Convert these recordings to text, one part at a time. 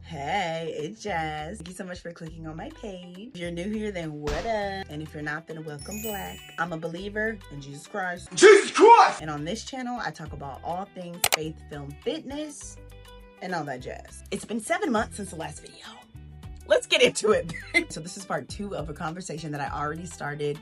Hey, it's Jazz. Thank you so much for clicking on my page. If you're new here, then what up? And if you're not, then welcome back. I'm a believer in Jesus Christ. Jesus Christ! And on this channel, I talk about all things faith, film, fitness, and all that jazz. It's been 7 months since the last video. Let's get into it. So this is part 2 of a conversation that I already started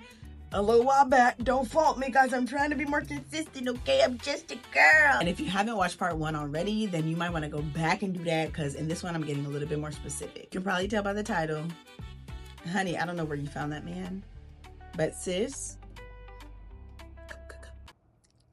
a little while back. Don't fault me, guys. I'm trying to be more consistent, okay? I'm just a girl. And if you haven't watched part 1 already, then you might want to go back and do that, because in this one, I'm getting a little bit more specific. You can probably tell by the title. Honey, I don't know where you found that man, but sis,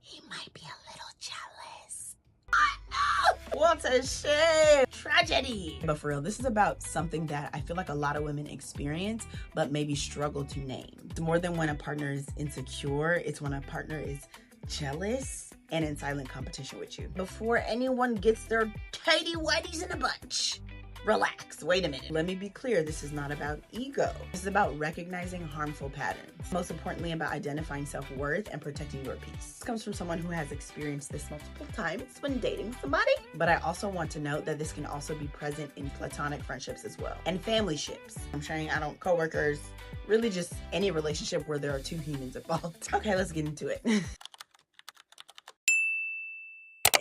he might be a little jealous. I know. What a shame. Tragedy. But for real, this is about something that I feel like a lot of women experience, but maybe struggle to name. It's more than when a partner is insecure. It's when a partner is jealous and in silent competition with you. Before anyone gets their tidy whities in a bunch, relax. Wait a minute. Let me be clear. This is not about ego. This is about recognizing harmful patterns. Most importantly, about identifying self-worth and protecting your peace. This comes from someone who has experienced this multiple times when dating somebody. But I also want to note that this can also be present in platonic friendships as well. And family ships. I'm sharing out coworkers, really just any relationship where there are 2 humans involved. Okay, let's get into it.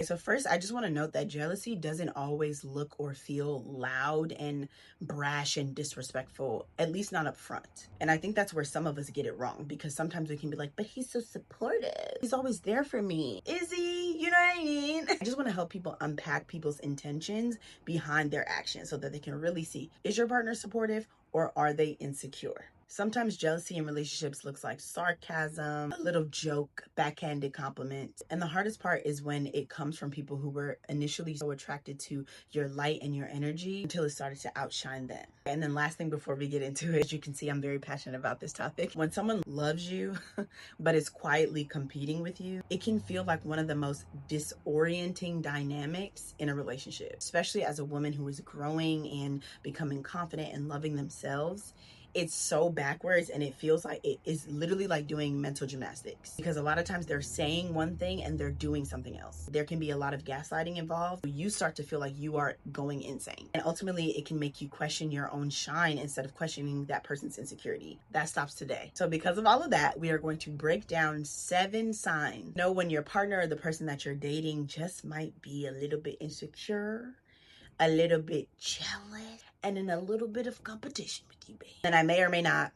So first, I just want to note that jealousy doesn't always look or feel loud and brash and disrespectful, at least not up front. And I think that's where some of us get it wrong, because sometimes we can be like, but he's so supportive. He's always there for me. Is he? You know what I mean? I just want to help people unpack people's intentions behind their actions so that they can really see, is your partner supportive or are they insecure? Sometimes jealousy in relationships looks like sarcasm, a little joke, backhanded compliment. And the hardest part is when it comes from people who were initially so attracted to your light and your energy until it started to outshine them. And then last thing before we get into it, as you can see, I'm very passionate about this topic. When someone loves you, but is quietly competing with you, it can feel like one of the most disorienting dynamics in a relationship, especially as a woman who is growing and becoming confident and loving themselves. It's so backwards, and it feels like it is literally like doing mental gymnastics, because a lot of times they're saying one thing and they're doing something else. There can be a lot of gaslighting involved. You start to feel like you are going insane, and ultimately it can make you question your own shine instead of questioning that person's insecurity. That stops today. So because of all of that, we are going to break down 7 signs. Know when your partner or the person that you're dating just might be a little bit insecure, a little bit jealous, and in a little bit of competition with you, babe. And I may or may not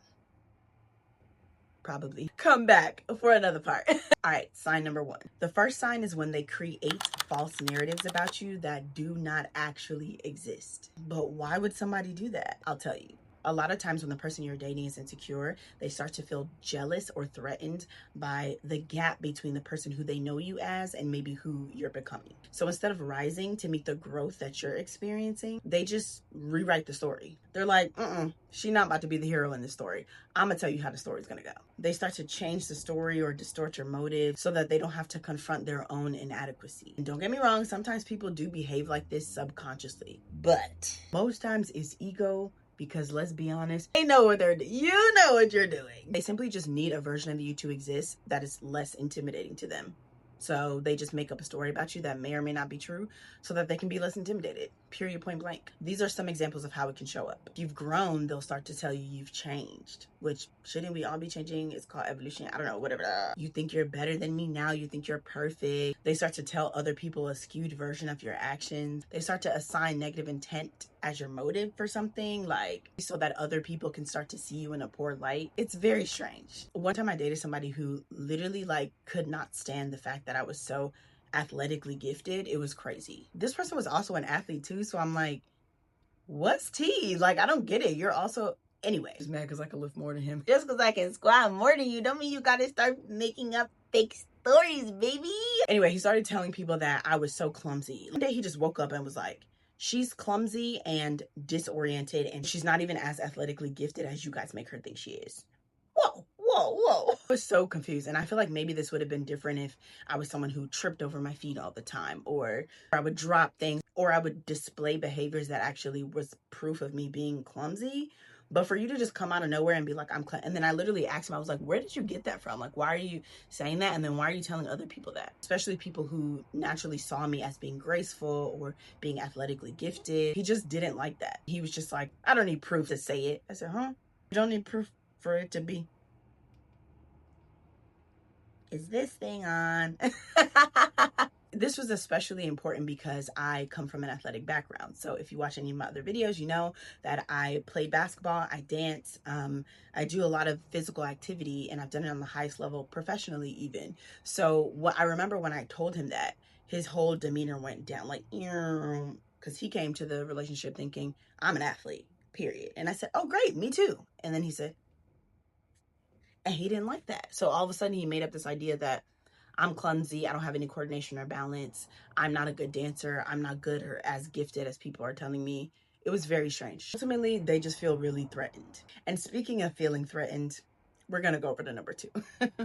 probably come back for another part. All right, sign number 1. The first sign is when they create false narratives about you that do not actually exist. But why would somebody do that? I'll tell you. A lot of times when the person you're dating is insecure, they start to feel jealous or threatened by the gap between the person who they know you as and maybe who you're becoming. So instead of rising to meet the growth that you're experiencing, they just rewrite the story. They're like, she's not about to be the hero in this story. I'm gonna tell you how the story's gonna go. They start to change the story or distort your motive so that they don't have to confront their own inadequacy. And don't get me wrong, sometimes people do behave like this subconsciously, but most times it's ego. Because let's be honest, they know what you know what you're doing. They simply just need a version of you to exist that is less intimidating to them. So they just make up a story about you that may or may not be true so that they can be less intimidated. Period, point blank. These are some examples of how it can show up. If you've grown, they'll start to tell you you've changed, which shouldn't we all be changing? It's called evolution. I don't know, whatever. You think you're better than me now. You think you're perfect. They start to tell other people a skewed version of your actions. They start to assign negative intent as your motive for something, like so that other people can start to see you in a poor light. It's very strange. One time I dated somebody who literally could not stand the fact that I was so athletically gifted. It was crazy. This person was also an athlete too, so I'm like, what's tea? Like, I don't get it. You're also, anyway, he's mad because I can lift more than him. Just because I can squat more than you don't mean you gotta start making up fake stories, baby. Anyway, he started telling people that I was so clumsy. One day he just woke up and was like, she's clumsy and disoriented, and she's not even as athletically gifted as you guys make her think she is. Whoa. I was so confused, and I feel like maybe this would have been different if I was someone who tripped over my feet all the time, or I would drop things, or I would display behaviors that actually was proof of me being clumsy. But for you to just come out of nowhere and be like, and then I literally asked him, I was like, where did you get that from? Like, why are you saying that? And then why are you telling other people that? Especially people who naturally saw me as being graceful or being athletically gifted. He just didn't like that. He was just like, I don't need proof to say it. I said, huh? You don't need proof for it to be. Is this thing on? This was especially important because I come from an athletic background. So if you watch any of my other videos, you know that I play basketball, I dance, I do a lot of physical activity, and I've done it on the highest level professionally even. So what I remember when I told him that, his whole demeanor went down, like, because he came to the relationship thinking, I'm an athlete, period. And I said, oh, great, me too. And then he said, and he didn't like that. So all of a sudden he made up this idea that I'm clumsy, I don't have any coordination or balance, I'm not a good dancer, I'm not good or as gifted as people are telling me. It was very strange. Ultimately, they just feel really threatened. And speaking of feeling threatened, we're gonna go over to number 2.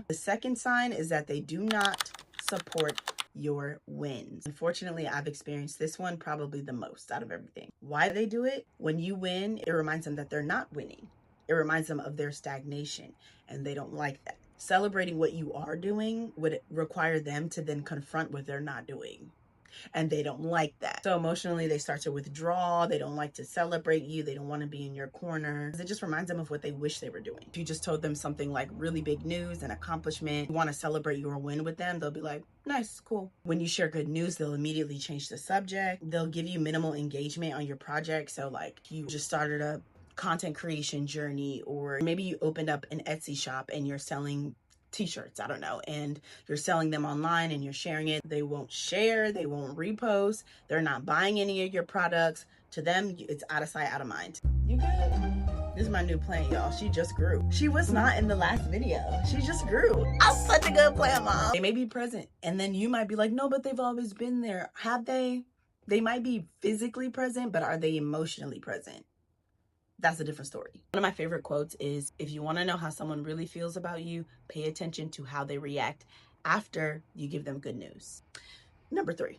The second sign is that they do not support your wins. Unfortunately, I've experienced this one probably the most out of everything. Why do they do it? When you win, it reminds them that they're not winning. It reminds them of their stagnation, and they don't like that. Celebrating what you are doing would require them to then confront what they're not doing. And they don't like that. So emotionally, they start to withdraw. They don't like to celebrate you. They don't want to be in your corner. It just reminds them of what they wish they were doing. If you just told them something like really big news and accomplishment, you want to celebrate your win with them, they'll be like, nice, cool. When you share good news, they'll immediately change the subject. They'll give you minimal engagement on your project. So like you just started a content creation journey, or maybe you opened up an Etsy shop and you're selling t-shirts, I don't know, and you're selling them online and you're sharing it. They won't share, they won't repost, they're not buying any of your products. To them, it's out of sight, out of mind. You good? This is my new plant, y'all. She just grew. She was not in the last video. She just grew. I'm such a good plant mom. They may be present, and then you might be like, no, but they've always been there. Have they? They might be physically present, but are they emotionally present? That's a different story. One of my favorite quotes is, if you want to know how someone really feels about you, pay attention to how they react after you give them good news. Number 3.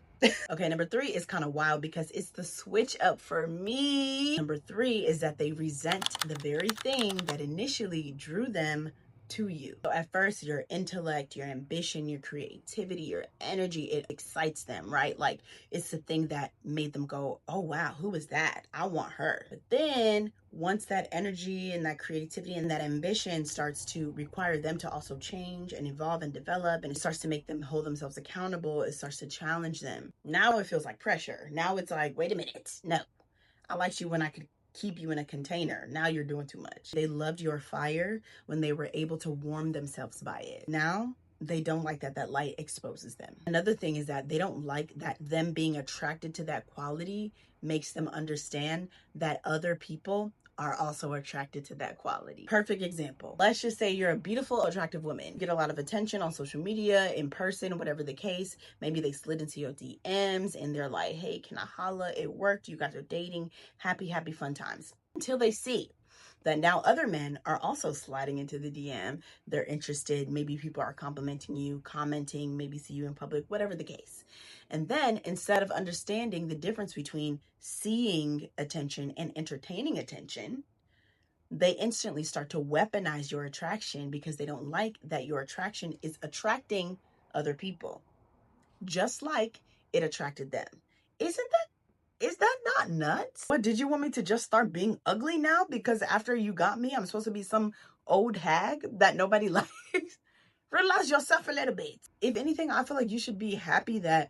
Okay, number 3 is kind of wild because it's the switch up for me. Number 3 is that they resent the very thing that initially drew them to you. So at first, your intellect, your ambition, your creativity, your energy, it excites them, right? Like it's the thing that made them go, oh wow, who is that? I want her. But then once that energy and that creativity and that ambition starts to require them to also change and evolve and develop, and it starts to make them hold themselves accountable, it starts to challenge them. Now it feels like pressure. Now it's like, wait a minute, no, I liked you when I could keep you in a container. Now you're doing too much. They loved your fire when they were able to warm themselves by it. Now they don't like that light exposes them. Another thing is that they don't like that them being attracted to that quality makes them understand that other people are also attracted to that quality. Perfect example. Let's just say you're a beautiful, attractive woman. You get a lot of attention on social media, in person, whatever the case. Maybe they slid into your DMs and they're like, hey, can I holla? It worked. You guys are dating. Happy, happy, fun times. Until they see that now other men are also sliding into the DM. They're interested. Maybe people are complimenting you, commenting, maybe see you in public, whatever the case. And then instead of understanding the difference between seeing attention and entertaining attention, they instantly start to weaponize your attraction because they don't like that your attraction is attracting other people, just like it attracted them. Is that not nuts? What, did you want me to just start being ugly now? Because after you got me, I'm supposed to be some old hag that nobody likes? Realize yourself a little bit. If anything, I feel like you should be happy that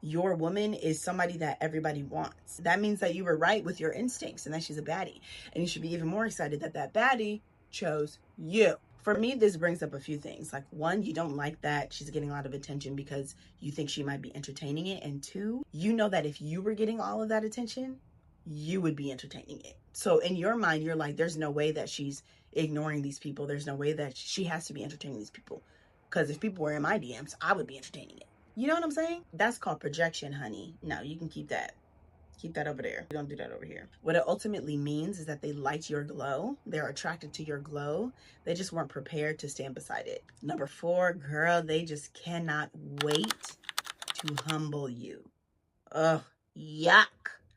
your woman is somebody that everybody wants. That means that you were right with your instincts and that she's a baddie. And you should be even more excited that that baddie chose you. For me, this brings up a few things. Like, one, you don't like that she's getting a lot of attention because you think she might be entertaining it. And two, you know that if you were getting all of that attention, you would be entertaining it. So in your mind, you're like, there's no way that she's ignoring these people. There's no way that she has to be entertaining these people. Because if people were in my DMs, I would be entertaining it. You know what I'm saying? That's called projection, honey. No, you can keep that. Keep that over there. We don't do that over here. What it ultimately means is that they liked your glow. They're attracted to your glow. They just weren't prepared to stand beside it. Number 4, girl, they just cannot wait to humble you. Ugh, yuck.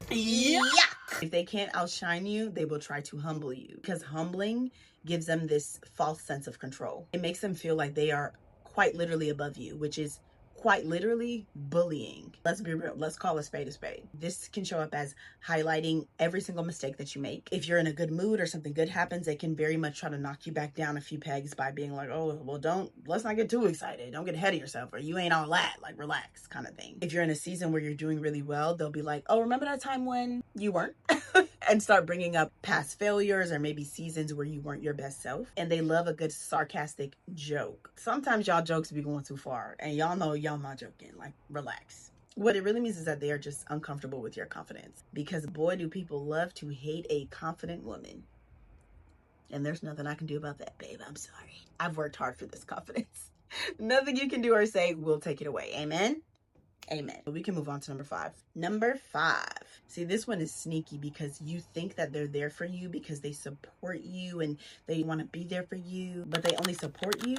Yuck. If they can't outshine you, they will try to humble you, because humbling gives them this false sense of control. It makes them feel like they are quite literally above you, which is quite literally bullying. Let's be real. Let's call a spade a spade. This can show up as highlighting every single mistake that you make. If you're in a good mood or something good happens, they can very much try to knock you back down a few pegs by being like, oh, well, let's not get too excited. Don't get ahead of yourself, or you ain't all that, like relax kind of thing. If you're in a season where you're doing really well, they'll be like, oh, remember that time when you weren't? And start bringing up past failures or maybe seasons where you weren't your best self. And they love a good sarcastic joke. Sometimes y'all jokes be going too far, and y'all know y'all not joking. Like, relax. What it really means is that they are just uncomfortable with your confidence, because boy, do people love to hate a confident woman. And there's nothing I can do about that, babe. I'm sorry. I've worked hard for this confidence. Nothing you can do or say will take it away. Amen? Amen. We can move on to number 5. Number 5. See, this one is sneaky, because you think that they're there for you because they support you and they want to be there for you, but they only support you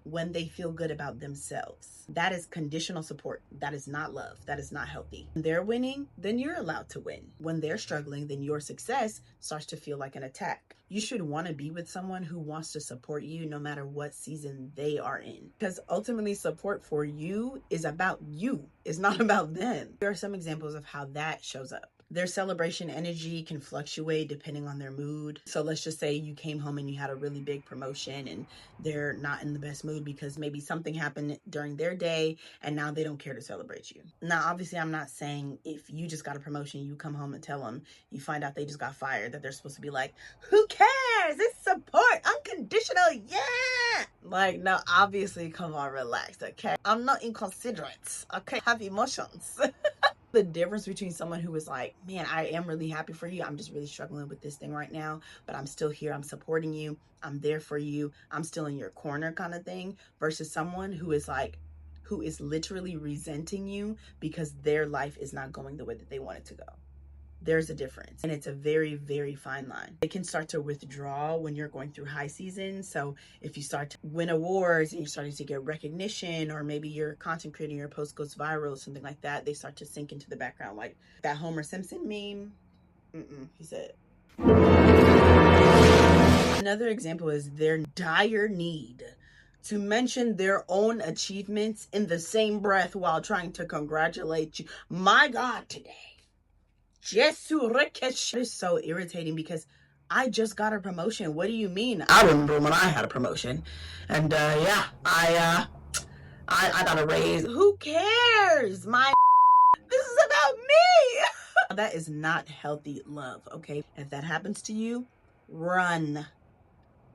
when they feel good about themselves. That is conditional support. That is not love. That is not healthy. When they're winning, then you're allowed to win. When they're struggling, then your success starts to feel like an attack. You should want to be with someone who wants to support you no matter what season they are in, because ultimately support for you is about you. It's not about them. There are some examples of how that shows up. Their celebration energy can fluctuate depending on their mood. So let's just say you came home and you had a really big promotion and they're not in the best mood because maybe something happened during their day and now they don't care to celebrate you. Now, obviously, I'm not saying if you just got a promotion, you come home and tell them, you find out they just got fired, that they're supposed to be like, who cares? It's support. Unconditional. Yeah. Like, no, obviously, come on, relax. Okay. I'm not inconsiderate. Okay. Have emotions. The difference between someone who is like, man, I am really happy for you. I'm just really struggling with this thing right now, but I'm still here. I'm supporting you. I'm there for you. I'm still in your corner kind of thing, versus someone who is like, who is literally resenting you because their life is not going the way that they want it to go. There's a difference, and it's a very, very fine line. It can start to withdraw when you're going through high season. So if you start to win awards and you're starting to get recognition, or maybe your content creating your post goes viral, something like that, they start to sink into the background, like that Homer Simpson meme. He said. Another example is their dire need to mention their own achievements in the same breath while trying to congratulate you. My God, today. It is so irritating, because I just got a promotion. What do you mean? I remember when I had a promotion, and yeah, I got a raise. Who cares? This is about me. That is not healthy love. Okay, if that happens to you, run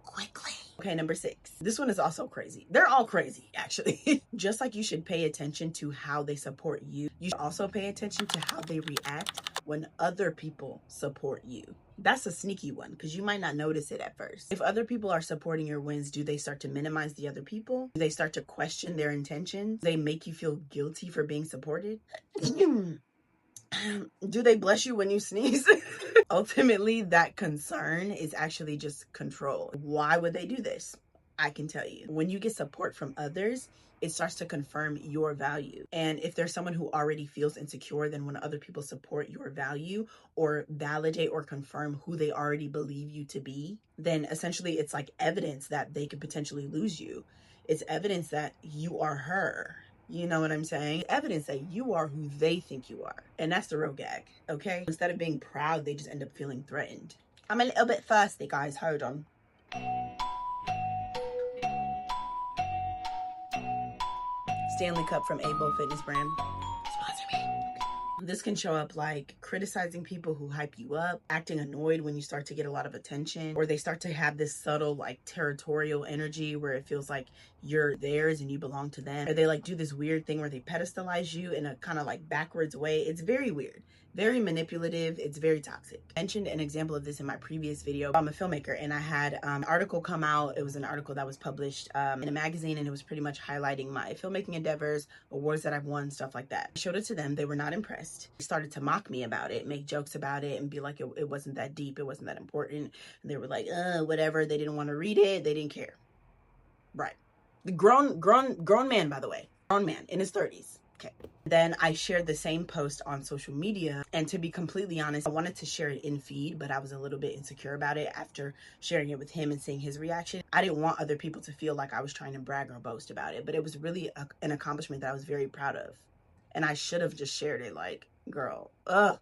quickly. Okay, number 6. This one is also crazy. They're all crazy, actually. Just like you should pay attention to how they support you, you should also pay attention to how they react when other people support you. That's a sneaky one, because you might not notice it at first. If other people are supporting your wins, do they start to minimize the other people? Do they start to question their intentions? Do they make you feel guilty for being supported? Do they bless you when you sneeze? Ultimately, that concern is actually just control. Why would they do this? I can tell you. When you get support from others, it starts to confirm your value. And if there's someone who already feels insecure, then when other people support your value or validate or confirm who they already believe you to be, then essentially it's like evidence that they could potentially lose you. It's evidence that you are her. You know what I'm saying? Evidence that you are who they think you are. And that's the real gag, okay? Instead of being proud, they just end up feeling threatened. I'm a little bit thirsty, guys. Hold on. Stanley Cup from Abo Fitness brand. Sponsor me. This can show up like criticizing people who hype you up, acting annoyed when you start to get a lot of attention, or they start to have this subtle like territorial energy where it feels like you're theirs and you belong to them. Or they like do this weird thing where they pedestalize you in a kind of like backwards way. It's very weird. Very manipulative. It's very toxic. I mentioned an example of this in my previous video. I'm a filmmaker, and I had an article come out. It was an article that was published in a magazine, and it was pretty much highlighting my filmmaking endeavors, awards that I've won, stuff like that. I showed it to them. They were not impressed. They started to mock me about it, make jokes about it, and be like it wasn't that deep, it wasn't that important. And they were like, whatever. They didn't want to read it. They didn't care. Right. The grown man, by the way. Grown man in his 30s. Okay. Then I shared the same post on social media, and to be completely honest, I wanted to share it in feed, but I was a little bit insecure about it after sharing it with him and seeing his reaction. I didn't want other people to feel like I was trying to brag or boast about it, but it was really an accomplishment that I was very proud of. And I should have just shared it like, girl, ugh.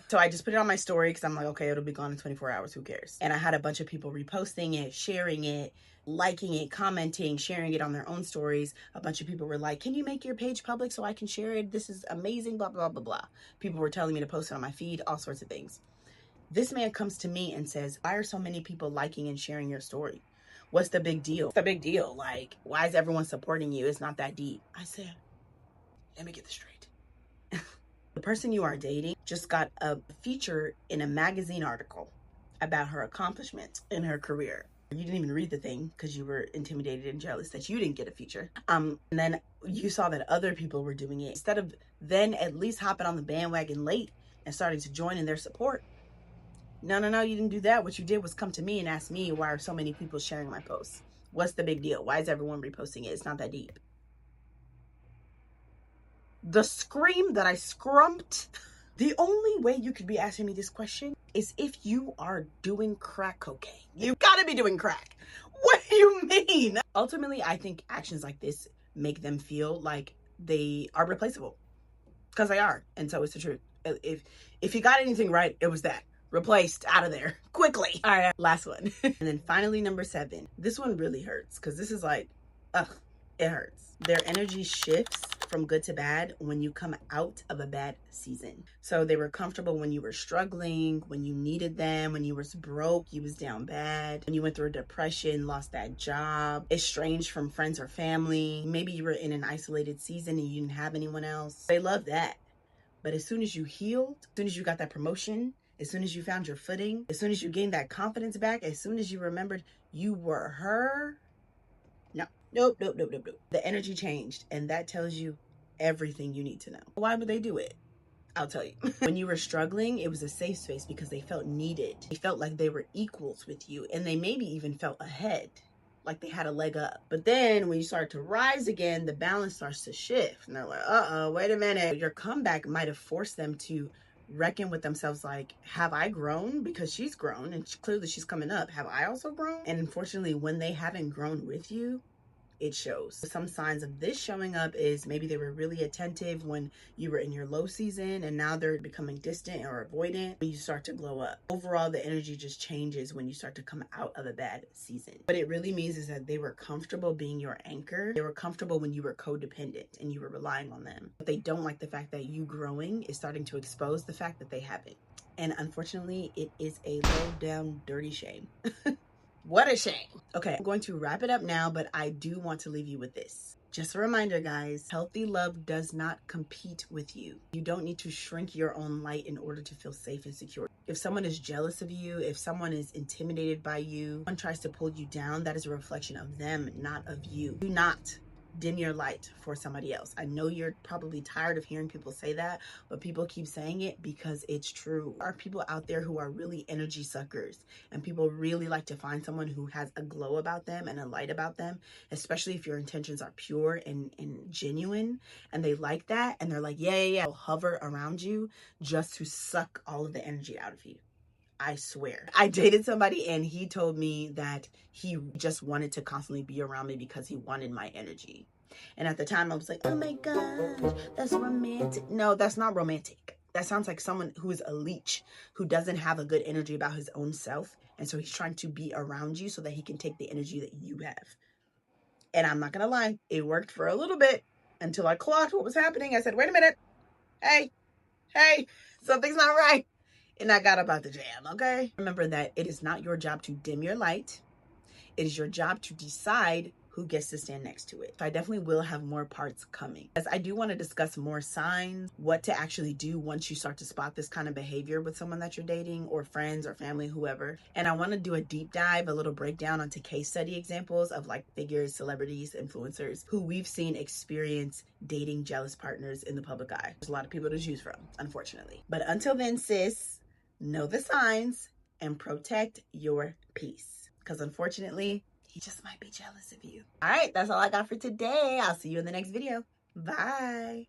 So I just put it on my story because I'm like, okay, it'll be gone in 24 hours. Who cares? And I had a bunch of people reposting it, sharing it, liking it, commenting, sharing it on their own stories. A bunch of people were like, can you make your page public so I can share it? This is amazing, blah, blah, blah, blah. People were telling me to post it on my feed, all sorts of things. This man comes to me and says, why are so many people liking and sharing your story? What's the big deal? What's the big deal? Like, why is everyone supporting you? It's not that deep. I said, let me get this straight. The person you are dating just got a feature in a magazine article about her accomplishments in her career. You didn't even read the thing because you were intimidated and jealous that you didn't get a feature. And then you saw that other people were doing it. Instead of then at least hopping on the bandwagon late and starting to join in their support. No, you didn't do that. What you did was come to me and ask me, why are so many people sharing my posts? What's the big deal? Why is everyone reposting it? It's not that deep. The scream that I scrumped. The only way you could be asking me this question is if you are doing crack cocaine. You gotta be doing crack. What do you mean? Ultimately, I think actions like this make them feel like they are replaceable. Because they are. And so it's the truth. If you got anything right, it was that. Replaced, out of there, quickly. All right, last one. And then finally, number 7. This one really hurts because this is like, ugh, it hurts. Their energy shifts from good to bad when you come out of a bad season. So they were comfortable when you were struggling, when you needed them, when you was broke, you was down bad, when you went through a depression, lost that job, estranged from friends or family. Maybe you were in an isolated season and you didn't have anyone else. They love that. But as soon as you healed, as soon as you got that promotion, as soon as you found your footing, as soon as you gained that confidence back, as soon as you remembered you were her, Nope. The energy changed, and that tells you everything you need to know. Why would they do it? I'll tell you. When you were struggling, it was a safe space because they felt needed. They felt like they were equals with you, and they maybe even felt ahead, like they had a leg up. But then when you start to rise again, the balance starts to shift, and they're like, uh-oh, wait a minute. Your comeback might have forced them to reckon with themselves, like, have I grown? Because she's grown, and clearly she's coming up. Have I also grown? And unfortunately, when they haven't grown with you, it shows. Some signs of this showing up is maybe they were really attentive when you were in your low season, and now they're becoming distant or avoidant when you start to glow up. Overall, the energy just changes when you start to come out of a bad season. What it really means is that they were comfortable being your anchor. They were comfortable when you were codependent and you were relying on them. But they don't like the fact that you growing is starting to expose the fact that they haven't. And unfortunately, it is a low down dirty shame. What a shame. Okay, I'm going to wrap it up now, but I do want to leave you with this. Just a reminder, guys, healthy love does not compete with you. You don't need to shrink your own light in order to feel safe and secure. If someone is jealous of you, if someone is intimidated by you, someone tries to pull you down, that is a reflection of them, not of you. Do not dim your light for somebody else. I know you're probably tired of hearing people say that, but people keep saying it because it's true. There are people out there who are really energy suckers, and people really like to find someone who has a glow about them and a light about them, especially if your intentions are pure and genuine, and they like that, and they're like, yeah, they'll hover around you just to suck all of the energy out of you. I swear. I dated somebody and he told me that he just wanted to constantly be around me because he wanted my energy. And at the time I was like, oh my gosh, that's romantic. No, that's not romantic. That sounds like someone who is a leech, who doesn't have a good energy about his own self. And so he's trying to be around you so that he can take the energy that you have. And I'm not gonna lie, it worked for a little bit until I clocked what was happening. I said, wait a minute. Hey, something's not right. And I got up out the jam, okay? Remember that it is not your job to dim your light. It is your job to decide who gets to stand next to it. So I definitely will have more parts coming. As I do want to discuss more signs, what to actually do once you start to spot this kind of behavior with someone that you're dating, or friends or family, whoever. And I want to do a deep dive, a little breakdown onto case study examples of like figures, celebrities, influencers who we've seen experience dating jealous partners in the public eye. There's a lot of people to choose from, unfortunately. But until then, sis, know the signs and protect your peace. Because unfortunately, he just might be jealous of you. All right, that's all I got for today. I'll see you in the next video. Bye.